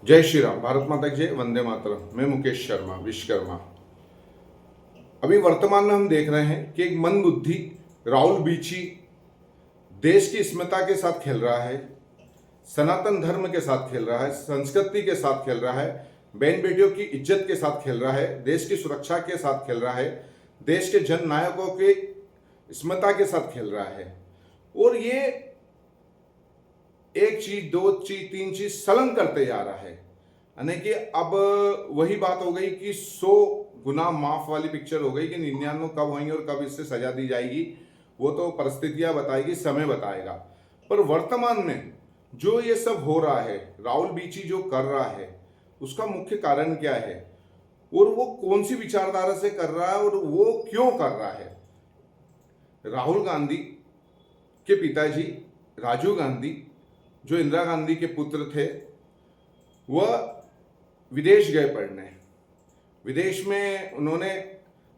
जय श्री राम। भारत माता की जय। वंदे मातरम। मैं मुकेश शर्मा विश्वकर्मा। अभी वर्तमान में हम देख रहे हैं कि एक मंदबुद्धि राहुल बीची देश की अस्मिता के साथ खेल रहा है, सनातन धर्म के साथ खेल रहा है, संस्कृति के साथ खेल रहा है, बहन बेटियों की इज्जत के साथ खेल रहा है, देश की सुरक्षा के साथ खेल रहा है, देश के जन नायकों के अस्मिता के साथ खेल रहा है। और ये एक चीज, दो चीज, तीन चीज सलन करते जा रहा है। यानी कि अब वही बात हो गई कि 100 गुना माफ वाली पिक्चर हो गई कि 99 कब होंगे और कब इससे सजा दी जाएगी वो तो परिस्थितियां बताएगी, समय बताएगा। पर वर्तमान में जो ये सब हो रहा है, राहुल बीची जो कर रहा है, उसका मुख्य कारण क्या है और वो कौन सी विचारधारा से कर रहा है और वो क्यों कर रहा है। राहुल गांधी के पिताजी राजीव गांधी, जो इंदिरा गांधी के पुत्र थे, वह विदेश गए पढ़ने। विदेश में उन्होंने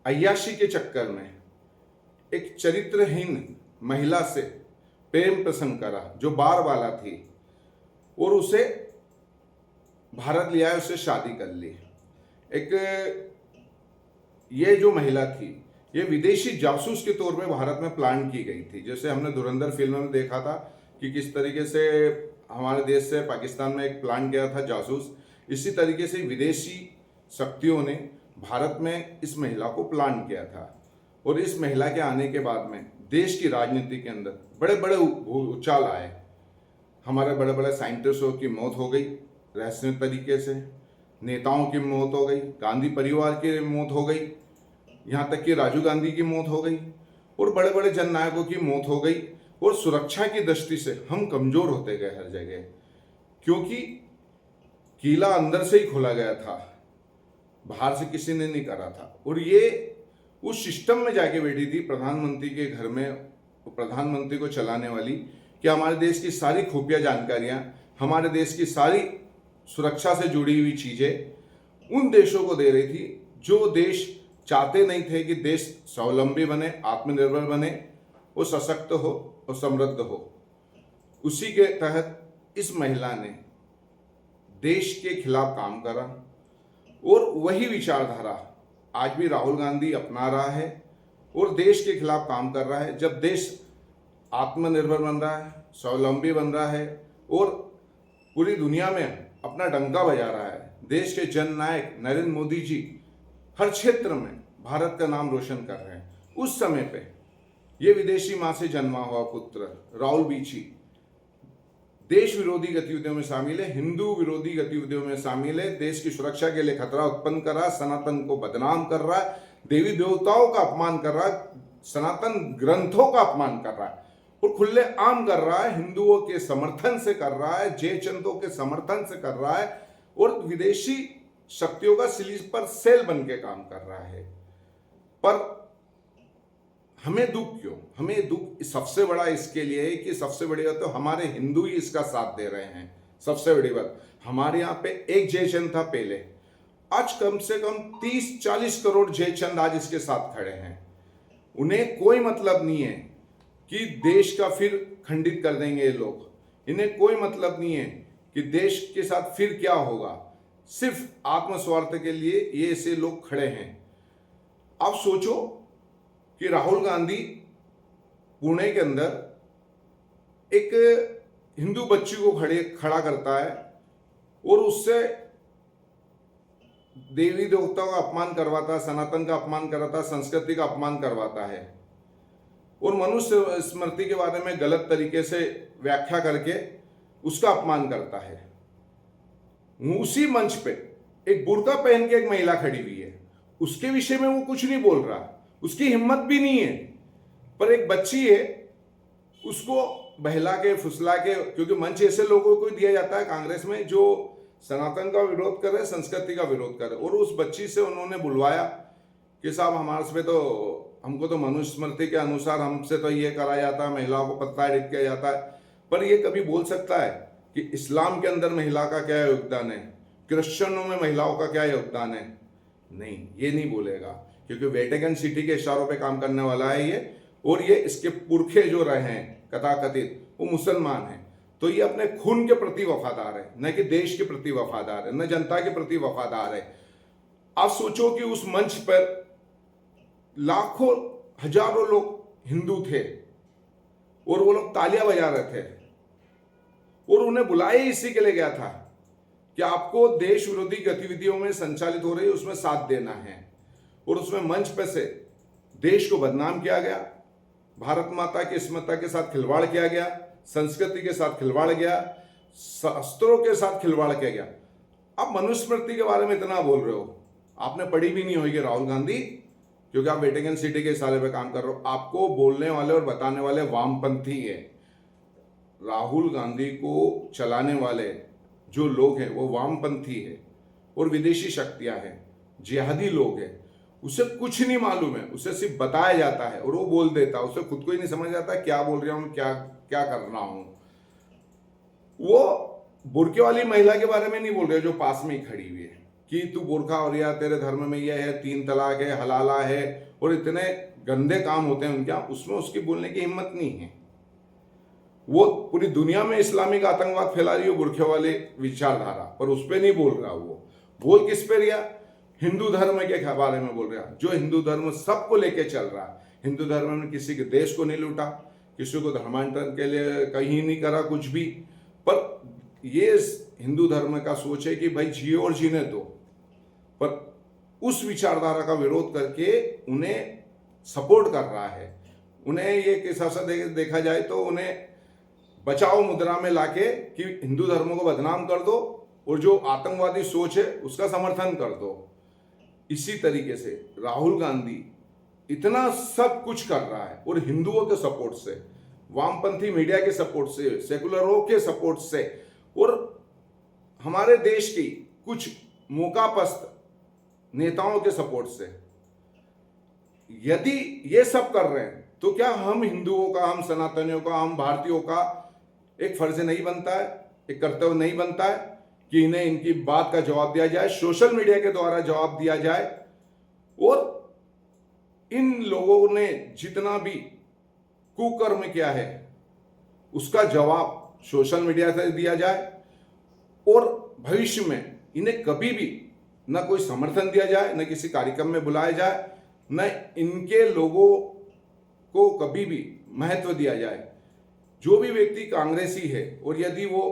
अय्याशी के चक्कर में एक चरित्रहीन महिला से प्रेम प्रसंग करा जो बार वाला थी और उसे भारत ले आए, उससे शादी कर ली। एक ये जो महिला थी, ये विदेशी जासूस के तौर पे भारत में प्लान की गई थी। जैसे हमने धुरंधर फिल्म में देखा था कि किस तरीके से हमारे देश से पाकिस्तान में एक प्लान किया था जासूस, इसी तरीके से विदेशी शक्तियों ने भारत में इस महिला को प्लान किया था। और इस महिला के आने के बाद में देश की राजनीति के अंदर बड़े बड़े उछाल आए। हमारे बड़े बड़े साइंटिस्टों की मौत हो गई रहस्यमय तरीके से, नेताओं की मौत हो गई, गांधी परिवार की मौत हो गई, यहाँ तक कि राजीव गांधी की मौत हो गई और बड़े बड़े जननायकों की मौत हो गई। और सुरक्षा की दृष्टि से हम कमजोर होते गए हर जगह, क्योंकि किला अंदर से ही खोला गया था, बाहर से किसी ने नहीं करा था। और ये उस सिस्टम में जाके बैठी थी प्रधानमंत्री के घर में, प्रधानमंत्री को चलाने वाली, कि हमारे देश की सारी खुफिया जानकारियां, हमारे देश की सारी सुरक्षा से जुड़ी हुई चीजें उन देशों को दे रही थी जो देश चाहते नहीं थे कि देश स्वावलंबी बने, आत्मनिर्भर बने, वो सशक्त हो और समृद्ध हो। उसी के तहत इस महिला ने देश के खिलाफ काम करा और वही विचारधारा आज भी राहुल गांधी अपना रहा है और देश के खिलाफ काम कर रहा है। जब देश आत्मनिर्भर बन रहा है, स्वावलंबी बन रहा है और पूरी दुनिया में अपना डंका बजा रहा है, देश के जननायक नरेंद्र मोदी जी हर क्षेत्र में भारत का नाम रोशन कर रहे हैं, उस समय पे ये विदेशी मां से जन्मा हुआ पुत्र राहुल बीची देश विरोधी गतिविधियों में शामिल है, हिंदू विरोधी गतिविधियों में शामिल है, देश की सुरक्षा के लिए खतरा उत्पन्न कर रहा है, सनातन को बदनाम कर रहा है, देवी देवताओं का अपमान कर रहा है, सनातन ग्रंथों का अपमान कर रहा है और खुले आम कर रहा है, हिंदुओं के समर्थन से कर रहा है, जयचंदों के समर्थन से कर रहा है और विदेशी शक्तियों का स्लीपर सेल बन के काम कर रहा है। पर हमें दुख क्यों? हमें दुख सबसे बड़ा इसके लिए है कि सबसे बड़ी बात तो हमारे हिंदू ही इसका साथ दे रहे हैं। सबसे बड़ी बात, हमारे यहाँ पे एक जयचंद था पहले, आज कम से कम 30-40 करोड़ जयचंद आज इसके साथ खड़े हैं। उन्हें कोई मतलब नहीं है कि देश का फिर खंडित कर देंगे ये लोग, इन्हें कोई मतलब नहीं है कि देश के साथ फिर क्या होगा। सिर्फ आत्मस्वार्थ के लिए ये ऐसे लोग खड़े हैं। आप सोचो कि राहुल गांधी पुणे के अंदर एक हिंदू बच्ची को खड़ा करता है और उससे देवी देवताओं का अपमान करवाता है, सनातन का अपमान करवाता है, संस्कृति का अपमान करवाता है और मनुष्य स्मृति के बारे में गलत तरीके से व्याख्या करके उसका अपमान करता है। उसी मंच पे एक बुर्का पहन के एक महिला खड़ी हुई है, उसके विषय में वो कुछ नहीं बोल रहा, उसकी हिम्मत भी नहीं है। पर एक बच्ची है, उसको बहला के फुसला के, क्योंकि मंच ऐसे लोगों को दिया जाता है कांग्रेस में जो सनातन का विरोध कर रहे, संस्कृति का विरोध कर रहे, और उस बच्ची से उन्होंने बुलवाया कि साहब हमारे पे तो, हमको तो मनुस्मृति के अनुसार हमसे तो ये करा जाता है, महिलाओं को पत्ता लिख किया जाता है। पर ये कभी बोल सकता है कि इस्लाम के अंदर महिला का क्या योगदान है, क्रिश्चियनों में महिलाओं का क्या योगदान है? नहीं, ये नहीं बोलेगा, क्योंकि वेटिकन सिटी के इशारों पे काम करने वाला है ये। और ये इसके पुरखे जो रहे हैं कथाकथित, वो मुसलमान हैं। तो ये अपने खून के प्रति वफादार है, न कि देश के प्रति वफादार है, न जनता के प्रति वफादार है। आप सोचो कि उस मंच पर लाखों हजारों लोग हिंदू थे और वो लोग तालियां बजा रहे थे और उन्हें बुलाया इसी के लिए गया था कि आपको देश विरोधी गतिविधियों में संचालित हो रही है उसमें साथ देना है। और उसमें मंच पे से देश को बदनाम किया गया, भारत माता की स्मृति के साथ खिलवाड़ किया गया, संस्कृति के साथ खिलवाड़ गया, शस्त्रों के साथ खिलवाड़ किया गया। आप मनुस्मृति के बारे में इतना बोल रहे हो, आपने पढ़ी भी नहीं होगी राहुल गांधी, क्योंकि आप वेटिकन सिटी के इशारे पे काम कर रहे हो। आपको बोलने वाले और बताने वाले वामपंथी है। राहुल गांधी को चलाने वाले जो लोग हैं वो वामपंथी है और विदेशी शक्तियां हैं, जिहादी लोग हैं। उसे कुछ नहीं मालूम है, उसे सिर्फ बताया जाता है और वो बोल देता है। उसे खुद को ही नहीं समझ आता क्या बोल रहा हूं, क्या क्या कर रहा हूं। वो बुरके वाली महिला के बारे में नहीं बोल रहे जो पास में ही खड़ी हुई है कि तू बुरखा हो रहा, तेरे धर्म में यह है, 3 तलाक है, हलाला है और इतने गंदे काम होते हैं उनके, उसमें उसकी बोलने की हिम्मत नहीं है। वो पूरी दुनिया में इस्लामिक आतंकवाद फैला रही है बुरखे वाले विचारधारा, पर उस पर नहीं बोल रहा। वो बोल किस पे रहा? हिंदू धर्म के बारे में बोल रहा, जो हिंदू धर्म सबको लेके चल रहा है। हिंदू धर्म ने किसी के देश को नहीं लूटा, किसी को धर्मांतरण के लिए कहीं नहीं करा कुछ भी, पर ये हिंदू धर्म का सोच है कि भाई जिए और जीने दो। पर उस विचारधारा का विरोध करके उन्हें सपोर्ट कर रहा है। उन्हें ये किस हिसाब से देखा जाए तो उन्हें बचाओ मुद्रा में लाके कि हिंदू धर्म को बदनाम कर दो और जो आतंकवादी सोच है उसका समर्थन कर दो। इसी तरीके से राहुल गांधी इतना सब कुछ कर रहा है और हिंदुओं के सपोर्ट से, वामपंथी मीडिया के सपोर्ट से, सेकुलरों के सपोर्ट से और हमारे देश की कुछ मौकापस्त नेताओं के सपोर्ट से। यदि ये सब कर रहे हैं तो क्या हम हिंदुओं का, हम सनातनियों का, हम भारतीयों का एक फर्ज नहीं बनता है, एक कर्तव्य नहीं बनता है कि इन्हें इनकी बात का जवाब दिया जाए, सोशल मीडिया के द्वारा जवाब दिया जाए और इन लोगों ने जितना भी कुकर्म किया है उसका जवाब सोशल मीडिया से दिया जाए और भविष्य में इन्हें कभी भी न कोई समर्थन दिया जाए, न किसी कार्यक्रम में बुलाया जाए, न इनके लोगों को कभी भी महत्व दिया जाए। जो भी व्यक्ति कांग्रेसी है और यदि वो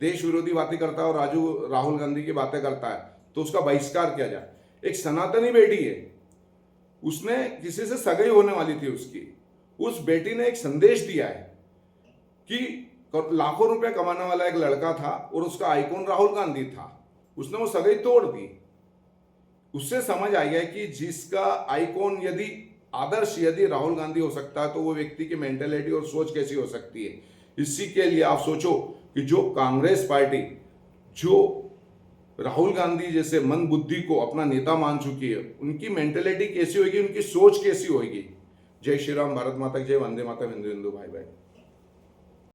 देश विरोधी बातें करता है और राहुल गांधी की बातें करता है तो उसका बहिष्कार किया जाए। एक सनातनी बेटी है, उसने किसी से सगाई होने वाली थी उसकी, उस बेटी ने एक संदेश दिया है कि लाखों रुपए कमाने वाला एक लड़का था और उसका आइकॉन राहुल गांधी था, उसने वो सगाई तोड़ दी। उससे समझ आ गया कि जिसका आइकॉन यदि आदर्श यदि राहुल गांधी हो सकता है तो वो व्यक्ति की मेंटेलिटी और सोच कैसी हो सकती है। इसी के लिए आप सोचो कि जो कांग्रेस पार्टी जो राहुल गांधी जैसे मन बुद्धि को अपना नेता मान चुकी है, उनकी मेंटेलिटी कैसी होगी, उनकी सोच कैसी होगी। जय श्री राम, भारत माता की जय, वंदे मातरम, हिंदू हिंदू भाई भाई।